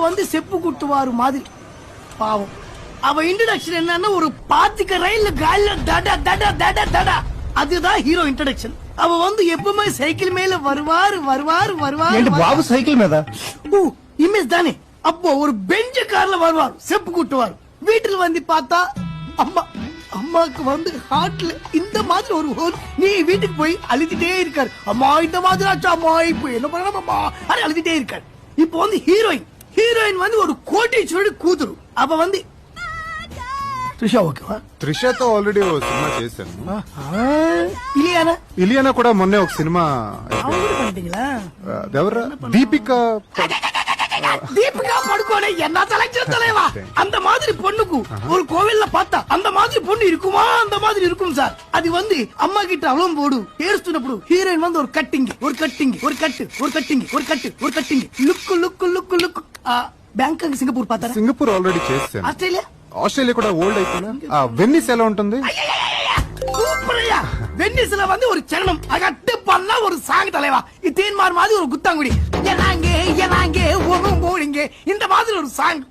வந்து செப்பு குட்டுவாரு மாதிரி பாவம். அவ இன்ட்ரோடக்ஷன் என்னன்னா ஒரு பாத்துக்க ரயில்ல கால தட தட தட தட, அதுதான் ஹீரோ இன்ட்ரோடக்ஷன். அவ வந்து எப்பவுமே சைக்கிள் மேல வருவாரு வருவாரு வருவாரு. பாபு சைக்கிள் மேல இமேஜ் தானே. அப்போ ஒரு பெஞ்ச கார்ல வருவார், செப்பு கூட்டுவார். வீட்டுல வந்து பார்த்தா அம்மா, அம்மாக்கு வந்து ஹார்ட்ல இந்த மாதிரி ஒரு ஹோல். நீ வீட்டுக்கு போய் அழுதுட்டே இருக்காரு, அம்மா இந்த மாதிரி ஆச்சா, அம்மா இப்போ என்ன பண்ணலாம் அம்மா, அது அழுதுட்டே இருக்காரு. இப்போ வந்து ஹீரோயின் வந்து ஒரு கோட்டீஸ்வரடி கூతురు. அப்ப வந்து త్రిషా ఓకేవా? త్రిషాతో ఆల్రెడీ ఓ సినిమా చేశాను. ఇలియానా కూడా మొన్నే ఒక సినిమా. ఎవరు? దీపికా படுக்கோனே என்ன தலைச்சல் தலைவா. அந்த மாதிரி பொண்ணுக்கு ஒரு கோவில்ல பார்த்தா அந்த மாதிரி பொண்ணு இருக்குமா? அந்த மாதிரி இருக்கும் சார். அது வந்து அம்மா கிட்ட அவளும் போடு ஏறுస్తున్నప్పుడు ஹீரோயின் வந்து ஒரு கட்டிங் ஒரு கட்டிங் ஒரு கட்டு ஒரு கட்டிங் ஒரு கட்டு ஒரு cutting look look look look. Bangkok Singapore பார்த்தா? సింగపూర్ ఆల్రెడీ చేశాను. ఆస్ట్రేలియా కూడా ఓల్డ్ అయిపోయినా. వెన్నిస్ ఎలా ఉంటుంది? சூப்பரையா. வென்னிஸ்ல வந்து ஒரு சரணம் அகட்டு பண்ணா ஒரு சாங் தலைவா. இத்தேன் மாதிரி ஒரு குத்தாங்குடி, எனாங்கே எனாங்கே ஒரும் போலிங்கே, இந்த மாதிரி ஒரு சாங்.